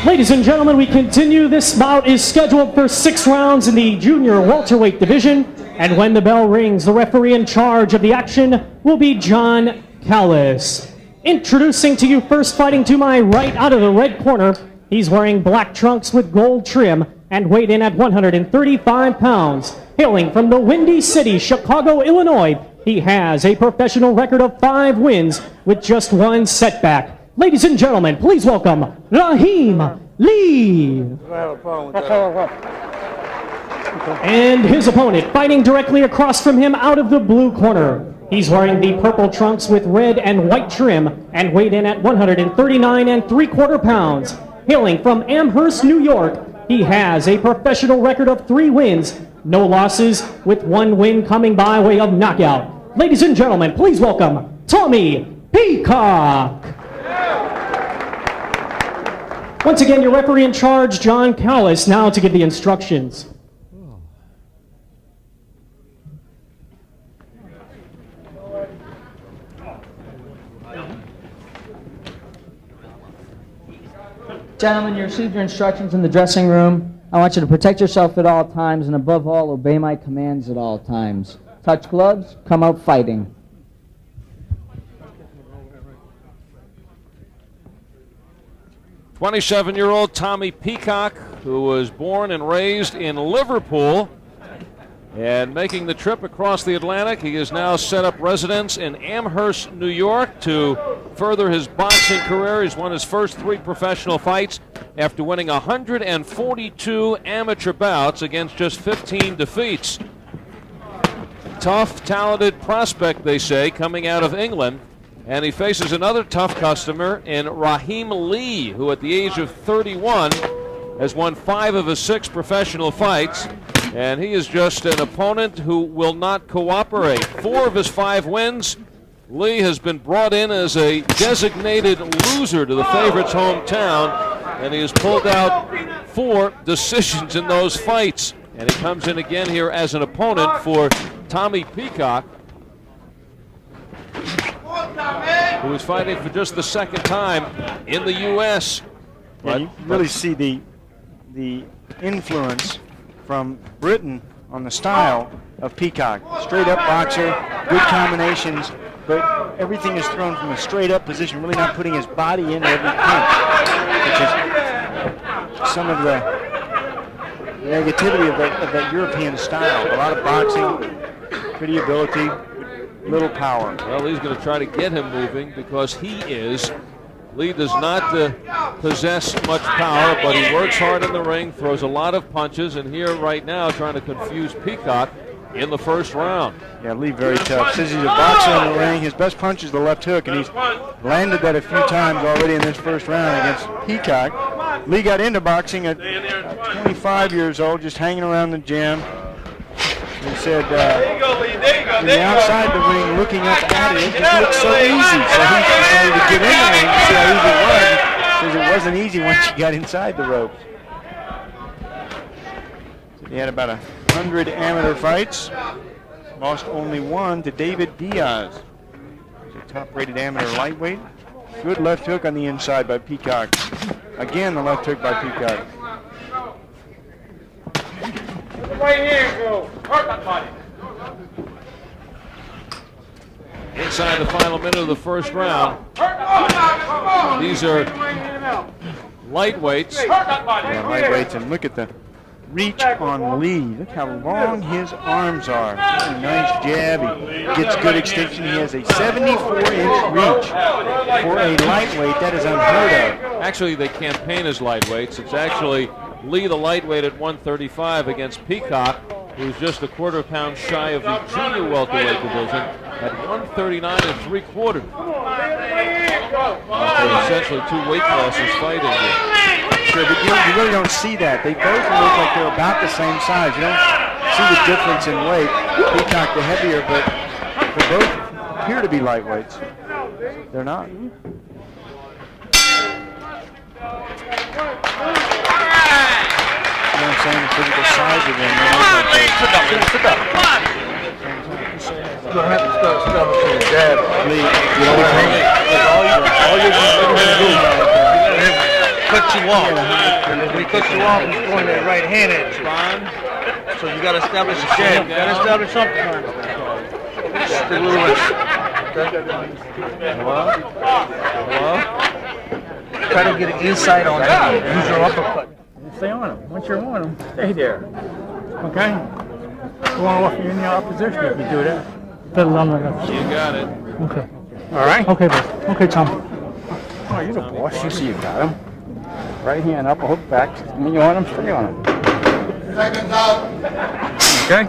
Ladies and gentlemen, we continue. This bout is scheduled for 6 rounds in the junior welterweight division. And when the bell rings, the referee in charge of the action will be John Callis. Introducing to you first, fighting to my right out of the red corner, he's wearing black trunks with gold trim and weighed in at 135 pounds. Hailing from the Windy City, Chicago, Illinois, he has a professional record of 5 wins with just 1 setback. Ladies and gentlemen, please welcome Raheem Lee. And his opponent, fighting directly across from him out of the blue corner. He's wearing the purple trunks with red and white trim and weighed in at 139 3/4 pounds. Hailing from Amherst, New York, he has a professional record of 3 wins, no losses, with 1 win coming by way of knockout. Ladies and gentlemen, please welcome Tommy Peacock. Once again, your referee in charge, John Callis, now to give the instructions. Gentlemen, you received your instructions in the dressing room. I want you to protect yourself at all times and above all, obey my commands at all times. Touch gloves, come out fighting. "27-year-old Tommy Peacock, who was born and raised in Liverpool and making the trip across the Atlantic. He has now set up residence in Amherst, New York to further his boxing career. He's won his first 3 professional fights after winning 142 amateur bouts against just 15 defeats. Tough, talented prospect, they say, coming out of England. And he faces another tough customer in Raheem Lee, who at the age of 31 has won 5 of his 6 professional fights. And he is just an opponent who will not cooperate. 4 of his 5 wins, Lee has been brought in as a designated loser to the favorite's hometown, and he has pulled out 4 decisions in those fights. And he comes in again here as an opponent for Tommy Peacock, who is fighting for just the 2nd time in the U.S. Yeah, you really see the influence from Britain on the style of Peacock. Straight up boxer, good combinations, but everything is thrown from a straight up position, really not putting his body into every punch, which is some of the negativity of that European style. A lot of boxing, pretty ability, little power. Well, he's going to try to get him moving because Lee does not possess much power, but he works hard in the ring, throws a lot of punches, and here right now trying to confuse Peacock in the first round. Yeah, Lee very tough. Says he's a boxer in the ring. His best punch is the left hook, and he's landed that a few times already in this first round against Peacock. Lee got into boxing at 25 years old, just hanging around the gym. He said, from the outside the ring, looking up at it, it just looked so easy. So he decided to get in the ring to see how easy it was. He says it wasn't easy once you got inside the ropes. So he had about 100 amateur fights. Lost only 1 to David Diaz. He's a top-rated amateur lightweight. Good left hook on the inside by Peacock. Again, the left hook by Peacock. Right here, go. Hurt that body. Inside the final minute of the first round. These are lightweights. Yeah, lightweights, and look at the reach on Lee. Look how long his arms are. Really nice jab. He gets good extension. He has a 74-inch reach for a lightweight. That is unheard of. Actually, they campaign as lightweights. It's actually Lee, the lightweight, at 135 against Peacock, who's just a quarter pound shy of the junior welterweight division at 139 3/4. Essentially 2 weight classes fighting here. Sure, but you really don't see that. They both look like they're about the same size. You don't see the difference in weight. Peacock the heavier, but they both appear to be lightweights. They're not. You know what I'm saying? The physical size of them. Sit up. Come on. You don't have to start with your jab. Lee, you know what I mean? All you're going to do cuts you off. When he cuts you off, he's throwing that right hand at you. So you got to establish a jab. You got to establish something. Just a little rest. Hello? Try to get an insight on him. Use your uppercut. Stay on him. Once you're on him, stay there. Okay? You want to offer you in your opposition if you do that. You got it. Okay. All right? Okay, boss. Okay, Tom. Oh, you're the boss. You see you got him. Right hand up, a hook back. When you're on him, stay on him. Seconds out. Okay?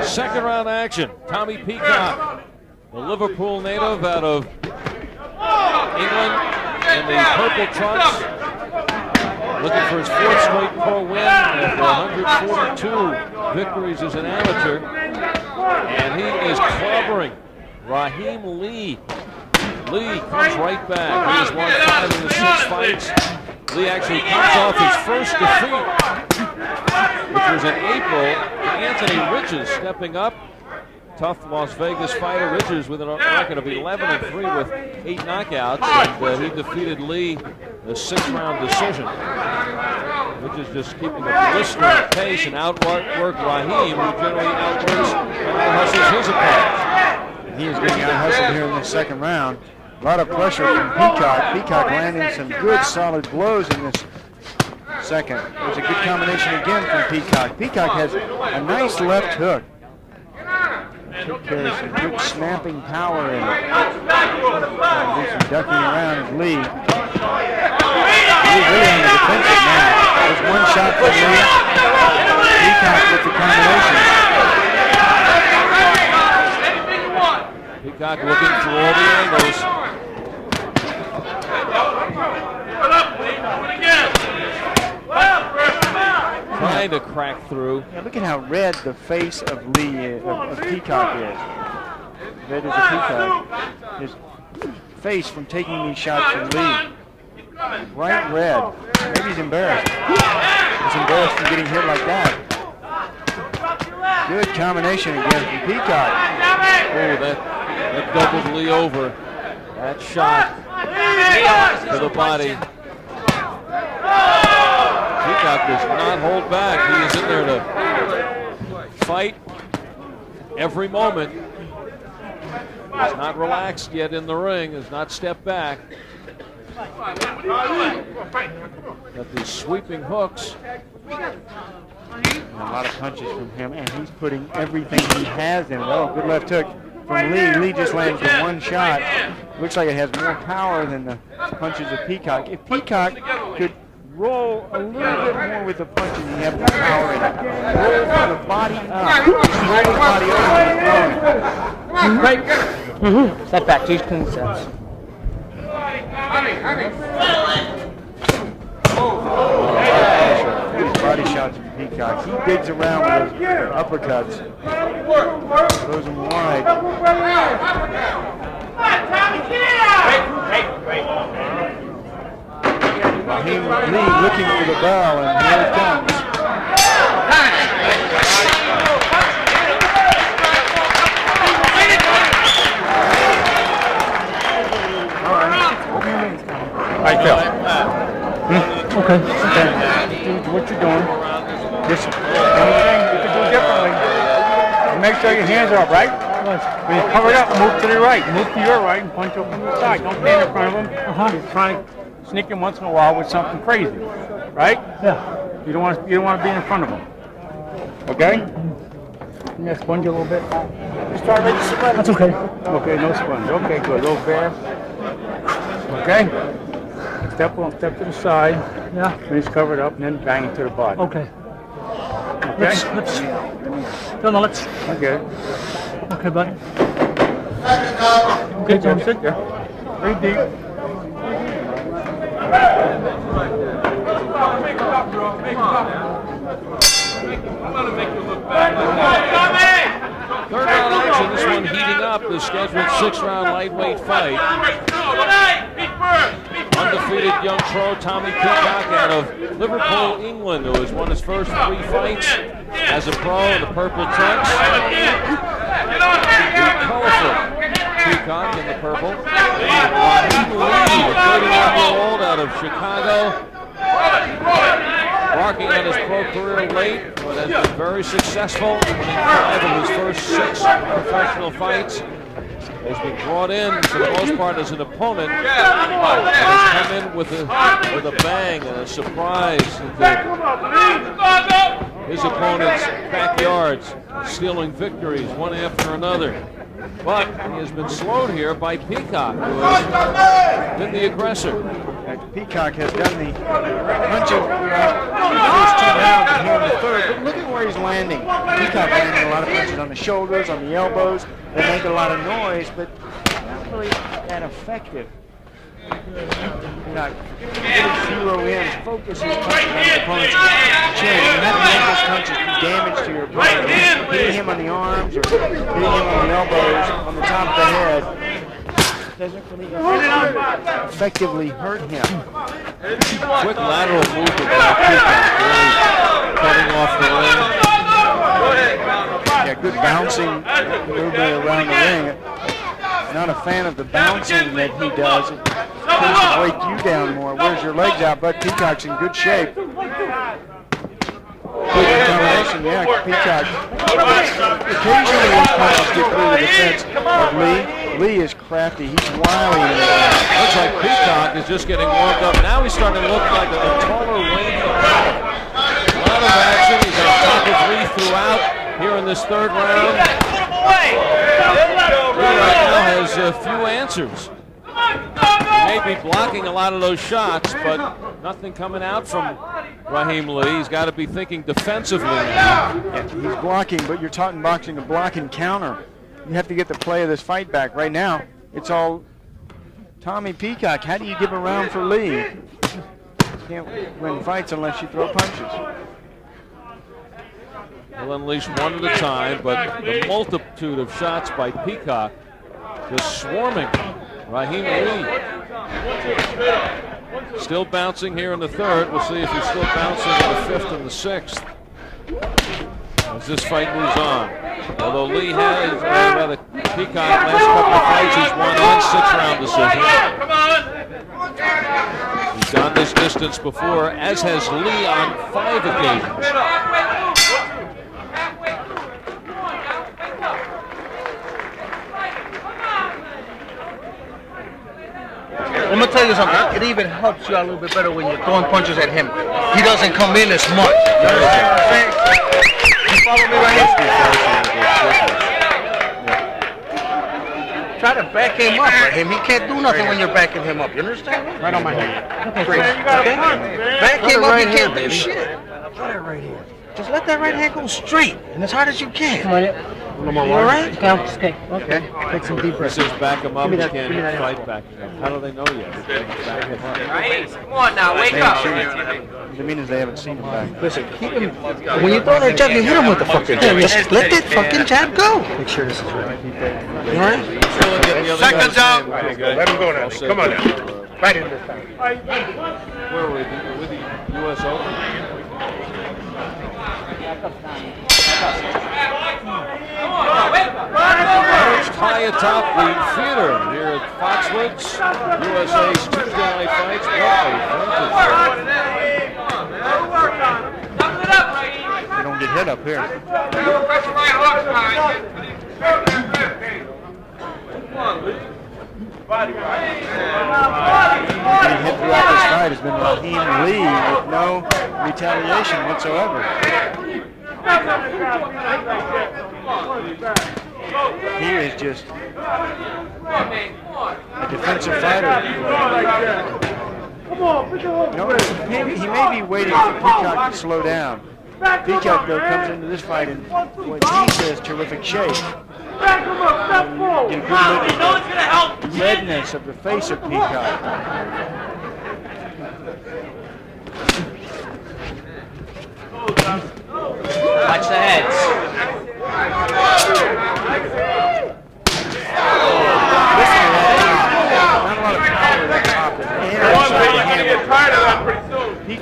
Second round action. Tommy Peacock, the Liverpool native out of England in the purple trunks, looking for his fourth straight pro win after 142 victories as an amateur. And he is clobbering Raheem Lee. Lee comes right back. He has won 5 of the 6 fights. Lee actually comes off his first defeat, which was in April, to Anthony Ridges stepping up. Tough Las Vegas fighter. Ridges with a record of 11-3 with 8 knockouts, and he defeated Lee in a 6-round decision. Ridges just keeping a blistering pace and outwork Raheem, who generally outworks and out-hustles his opponents. He is getting out-hustled here in the second round. A lot of pressure from Peacock. Peacock landing some good solid blows in this second. There's a good combination again from Peacock. Peacock has a nice left hook. There's some good snapping power in it. Do some ducking around as Lee. He's really on the defensive now. There's one shot from Lee. Peacock with the combination. Peacock looking through all the angles. Trying to crack through. Yeah, look at how red the face of Lee of Peacock is. Red as a peacock. His face from taking these shots from Lee. Bright red. Maybe he's embarrassed. He's embarrassed for getting hit like that. Good combination again from Peacock. Oh, that doubled Lee over. That shot to the body. Peacock does not hold back. He is in there to fight every moment. He's not relaxed yet in the ring. Has not stepped back. Got these sweeping hooks. And a lot of punches from him, and he's putting everything he has in it. Oh, good left hook from Lee. Lee just lands the one shot. Looks like it has more power than the punches of Peacock. If Peacock could roll a little bit more with the punches, he has more power in it. Roll from the body up. Roll the body over. Right. Step back, 2 clean sets. Good body shots from Peacock. He digs around with those uppercuts. Throws them wide. Raheem Lee looking for the bell, and here it comes. Right there. Okay. What you doing? Just anything you can do differently. Make sure your hands are up, right? When you cover it up, move to the right. Move to your right and punch up on the side. Don't stand in front of him. He's trying to sneak in once in a while with something crazy, right? Yeah. You don't want to be in front of him. Okay? Can you sponge a little bit? Just try to make the sponge. That's okay. Okay, no sponge. Okay, good. A little fair. Okay? Step to the side. Yeah. Finish covered up and then bang it to the body. Okay. Okay? Let's. Okay. Okay, bud. Okay, Tom, sit there. Breathe deep. Third round action, this one heating up the scheduled 6-round lightweight fight. Undefeated young pro Tommy Peacock out of Liverpool, England, who has won his first 3 fights. as a pro in the purple trunks. The colorful Peacock in the purple. Raheem Lee, the 31-year-old out of Chicago. Embarking on his pro career late, but has been very successful, winning 5 of his first 6 professional fights. Has been brought in for the most part as an opponent. Has come in with a bang and a surprise into his opponent's backyards, stealing victories one after another. But he has been slowed here by Peacock, who has been the aggressor. Peacock has done the punches the first 2 rounds and here in the third, but look at where he's landing. Peacock landing a lot of punches on the shoulders, on the elbows. They make a lot of noise, but not really that effective. Peacock really zero in, focus his punches on his opponent's chin. You have to make those punches do damage to your opponent. Hitting him on the arms or hitting him on the elbows, on the top of the head, doesn't really effectively hurt him. Quick lateral movement by Peacock, really cutting off the ring. Yeah, good bouncing movement around the ring. Not a fan of the bouncing that he does. It tends to break you down more. Wears your legs out, but Peacock's in good shape. Good combination, yeah, Peacock. Occasionally these punches get through the defense of Lee. Lee is crafty. He's wily. Looks like Peacock is just getting warmed up. Now he's starting to look like a taller, rangy opponent. A lot of action. He's on top of Lee throughout here in this third round. Lee right now has a few answers. He may be blocking a lot of those shots, but nothing coming out from Raheem Lee. He's got to be thinking defensively now. Yeah, he's blocking, but you're talking boxing a block and counter. You have to get the play of this fight back. Right now, it's all Tommy Peacock. How do you give a round for Lee? You can't win fights unless you throw punches. He'll unleash one at a time, but the multitude of shots by Peacock just swarming Raheem Lee. Still bouncing here in the third. We'll see if he's still bouncing in the 5th and the 6th as this fight moves on. Although Lee has, rather Peacock last couple of fights, he's won on 6-round decision. He's gone this distance before, as has Lee on 5 occasions. I'm gonna tell you something. It even helps you out a little bit better when you're throwing punches at him. He doesn't come in as much. You understand what I'm saying? You follow me right here? Try to back him up for him. He can't do nothing when you're backing him up. You understand? Right on my head. Okay. Back him up. He can't do shit. Put it right here. Just let that right hand go straight and as hard as you can. Come on, You all right? Okay. Take some deep breaths. This is back him up, he can't fight back him up. How do they know yet? Back him up. Come on now, wake up. That means they haven't seen him back. Listen, keep him. When you throw that jab, you hit him with the fucking jab. Just let that fucking jab go. Make sure this is right. You all right? Seconds out. Let him go now. Come on now. Right in this time. Where were we? With the U.S. Open? High atop the theater here at Foxwoods, USA's Tuesday night fights. They don't get hit up here. Getting hit throughout this fight has been Raheem Lee with no retaliation whatsoever. He is just a defensive fighter. He may be waiting for Peacock to slow down. Peacock, though, comes into this fight in what he says terrific shape. Get a good look at the redness of the face of Peacock. Watch the heads. Not a lot of power at that top.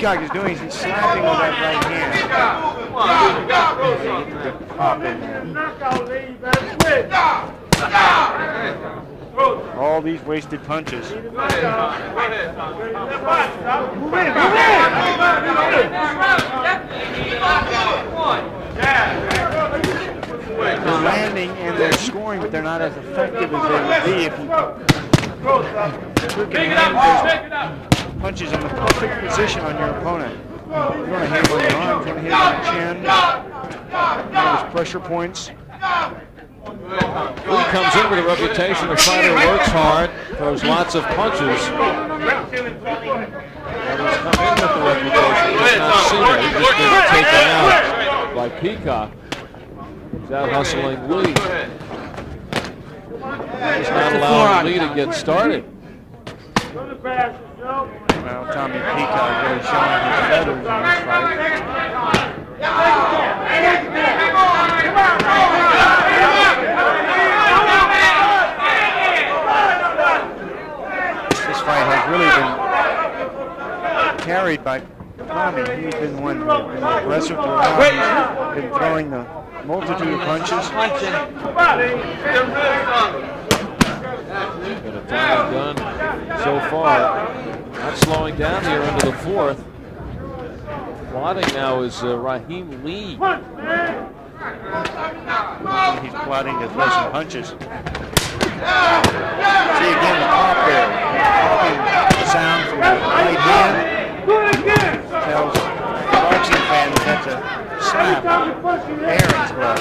Peacock is doing is he's slapping with that right hand. Pop in there. All these wasted punches. They're landing and they're scoring, but they're not as effective as they would be if you took and landed those punches in the perfect position on your opponent. You want to hit him on the arms, you want to hit him on the chin. One of his pressure points. Lee comes in with a reputation of fighter, works hard, throws lots of punches. And he's come in with the reputation. He's not seen it. He's just been taken out by Peacock. He's out hustling Lee. He's not allowing Lee to get started. Well, Tommy Peacock really showing his feathers in this fight. This fight has really been carried by Tommy. He's been one who's been aggressive throughout. He's been throwing the multitude of punches. Got a time gun so far. Not slowing down here into the fourth. Plotting now is Raheem Lee. He's plotting to throw some punches. See again the pop there. The sound from the right hand tells boxing fans that's a slap. Air in his glove.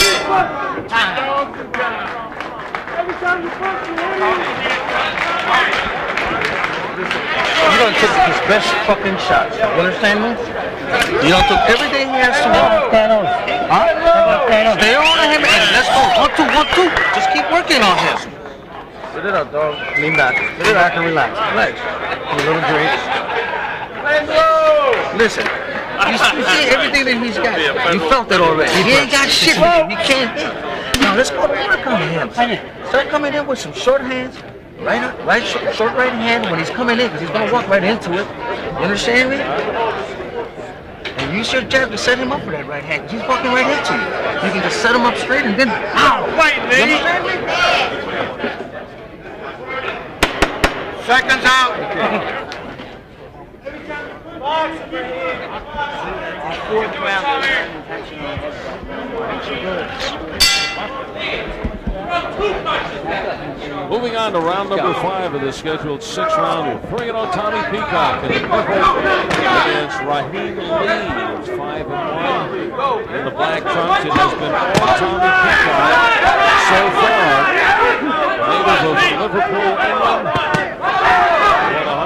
You done took his best fucking shots. You understand me? You done took everything he has to do. Huh? Stay on him and let's go. 1, 2, 1, 2. Just keep working on him. Sit it up, dog. Lean back. Sit it back and relax. Relax. A little drink. Listen. You see everything that he's got. You felt it already. He ain't got shit with you. He can't hit. Now let's go to work on him. Start coming in with some short hands. Short right hand when he's coming in, because he's going to walk right into it. You understand me? And use your jab to set him up for that right hand, because he's walking right into you. You can just set him up straight and then, ow! Right, lady! Seconds out! Moving on to round number 5 of the scheduled 6th round. We'll bring it on Tommy Peacock in the purple against Raheem Lee. It's 5-1. In the black trunks, it has been all Tommy Peacock so far. Native of Liverpool, England.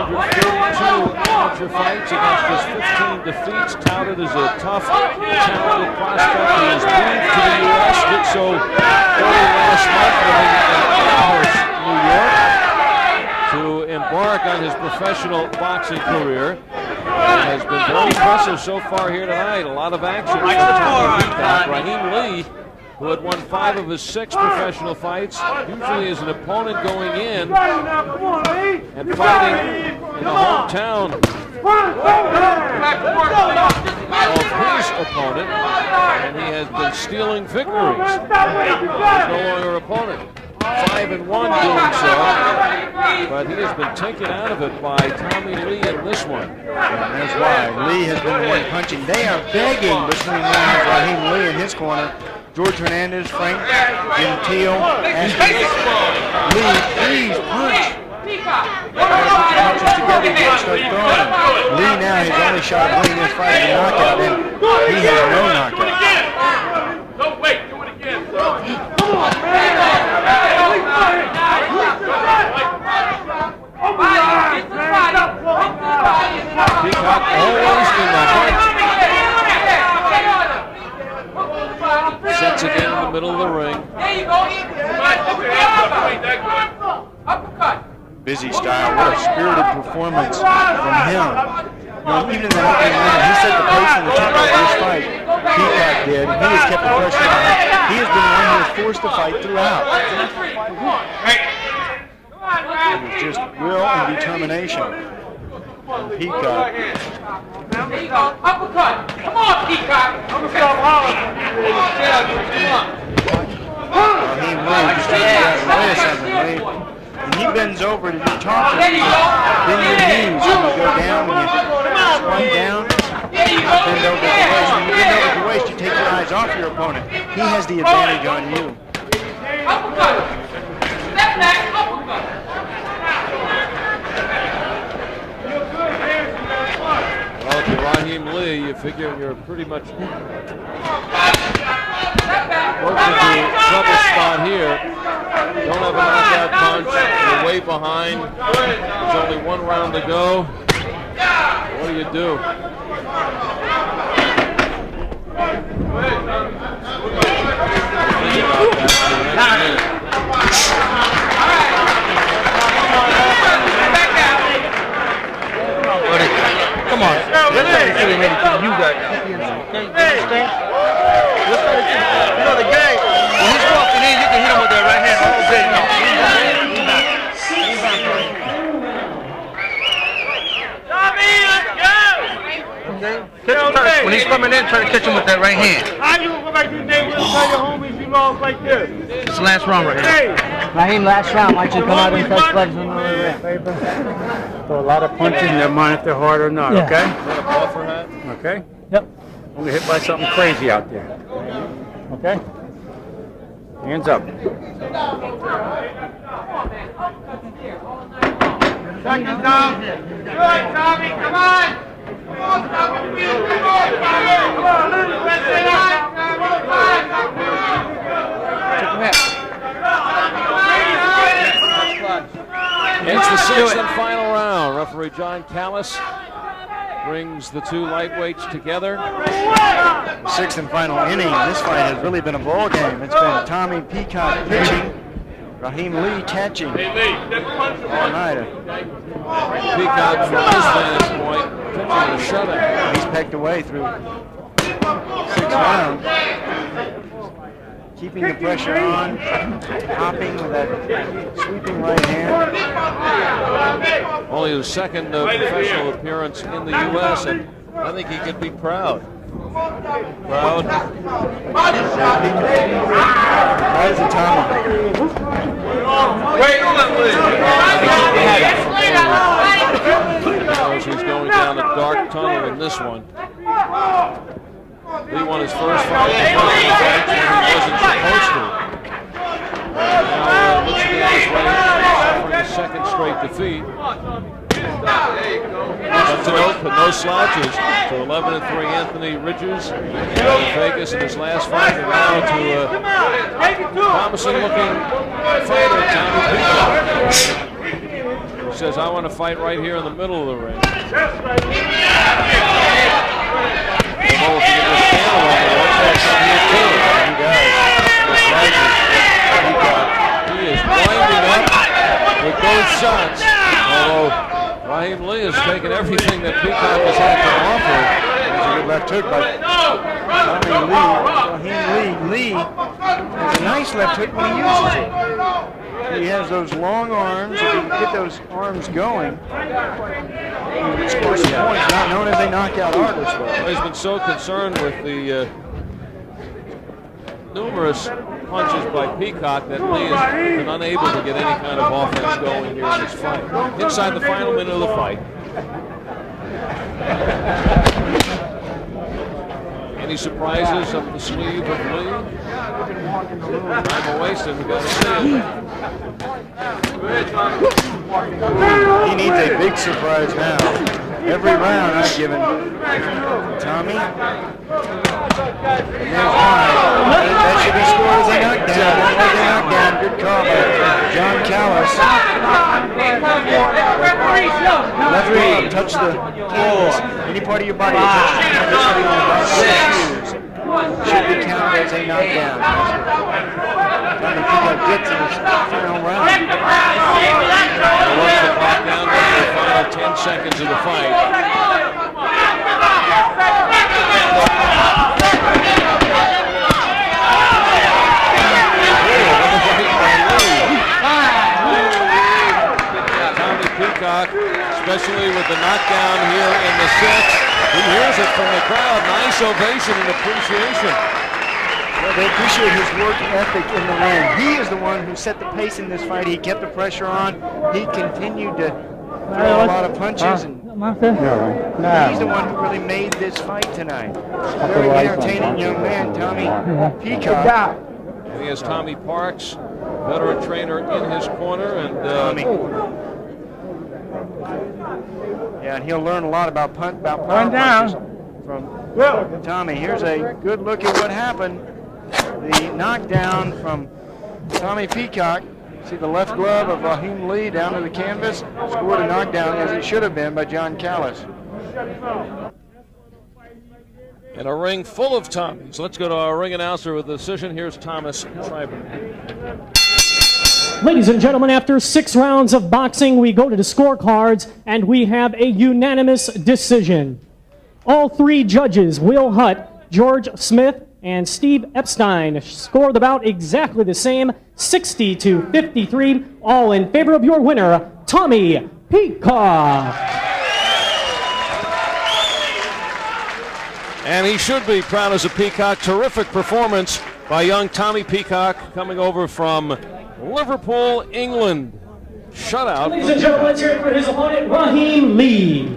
Won 132 amateur fights against his 15 defeats. Touted as a tough, talented prospect. He has moved to the U.S. Did so early last month when New York, to embark on his professional boxing career. It has been very impressive so far here tonight. A lot of action from Tommy Peacock. Raheem Lee, who had won 5 of his 6 professional fights, usually as an opponent going in and fighting in the hometown of his opponent, and he has been stealing victories. He's no longer opponent. 5-1 doing so, but he has been taken out of it by Tommy Lee in this one. And that's why Lee has been the one punching. They are begging between Raheem Lee in his corner. George Hernandez, Frank Gentile, asking Lee, please punch. Punches together, you start throwing. Lee now, his only shot of winning this fight is a knockout, and he has no knockout. No, wait, do it again. Peacock always in the heart. Sets again in the middle of the ring. There you go. Uppercut. Busy style, what a spirited performance from him. You know, even in the opening round, he set the pace and the tempo of this fight. Peacock did. He has kept the pressure on. He has been the one who has forced the fight throughout. It was just will and determination. Peacock. There you go. Uppercut. Come on, Peacock. Raheem Lee just wait a second, Lee. And he bends over to do tossing. There you go. Bend your knees when you go down, when you squat down. There you go. Bend over the waist. When you bend over the waist, you take your eyes off your opponent. He has the advantage on you. Uppercut. Step back. Uppercut. Well, if you're Raheem Lee, you figure you're pretty much close to the trouble spot here. Don't have a knockout punch. You're way behind. There's only one round to go. What do you do? Come on. Let's let it see anything you got. Okay? You understand? Let's let it see. You know the guy, when he's walking in, you can hit him with that right hand all day. No. Okay? When he's coming in, try to catch him with that right hand. How you go back to the neighborhood and tell your homies you lost like this? It's the last round right here. Raheem, last round. Why don't you come out and touch gloves on the way around? Throw a lot of punches in their mind if they're hard or not, Yeah. okay? Is that a buffer hat? Okay? Yep. Don't get hit by something crazy out there. Okay? Hands up. Second down. Good, Tommy. Come on. Come on, Tommy. Come on, Tommy. Come on, let's get on. It's the sixth and final round. Referee John Callis brings the two lightweights together. Sixth and final inning. This fight has really been a ball game. It's been Tommy Peacock pitching, Raheem Lee catching. All night. Peacock, from his vantage point, pitching a shutout. He's pegged away through 6 rounds. Keeping the pressure on, hopping with that sweeping right hand. Only his second professional appearance in the U.S., and I think he could be proud. Proud. That is a Tommy. As he's going down a dark tunnel in this one. Lee won his first fight when he wasn't supposed to. Now looks to be on his way, suffering a second straight defeat. But to note, but no slouches. To 11-3 Anthony Ridges out of Vegas in his last fight, and now to a promising-looking fighter, Tommy Peacock. He says, "I want to fight right here in the middle of the ring." He is winding up with those shots. Although Raheem Lee has taken everything that Peacock has had to offer. There's a good left hook by Raheem Lee. Lee has a nice left hook when he uses it. He has those long arms. If he can get those arms going, he can score some points, not known as a knockout artist. Well, he's been so concerned with the numerous punches by Peacock that Lee has been unable to get any kind of offense going here in this fight. Inside the final minute of the fight. Any surprises up the sleeve of Lee? Time wasted, we've got to see it. He needs a big surprise now. Every round I've given Tommy. And there's one. That should be scored as a knockdown. That was a knockdown. Good call by John Callis. Left arm, touch the canvas. Any part of your body that touches the canvas on the back of the shoes should be counted as a knockdown. Tommy Peacock gets in his final round. He works the clock down to the final 10 seconds of the fight. Tommy Peacock, especially with the knockdown here in the sixth. He hears it from the crowd. Nice ovation and appreciation. Well, they appreciate his work ethic in the ring. He is the one who set the pace in this fight. He kept the pressure on. He continued to throw a lot of punches, and he's the one who really made this fight tonight. Very entertaining young man, Tommy Peacock. And he has Tommy Parks, veteran trainer, in his corner, and yeah, and he'll learn a lot about power punches from Tommy. Here's a good look at what happened. The knockdown from Tommy Peacock. See the left glove of Raheem Lee down to the canvas. Scored a knockdown, as it should have been, by John Callis. in a ring full of Tommies. Let's go to our ring announcer with the decision. Here's Thomas Schreiber. Ladies and gentlemen, after 6 rounds of boxing, we go to the scorecards, and we have a unanimous decision. All 3 judges, Will Hutt, George Smith, and Steve Epstein, scored the bout exactly the same, 60-53, all in favor of your winner, Tommy Peacock. And he should be proud as a Peacock. Terrific performance by young Tommy Peacock, coming over from Liverpool, England. Shutout. Ladies and gentlemen, let's hear it for his opponent, Raheem Lee.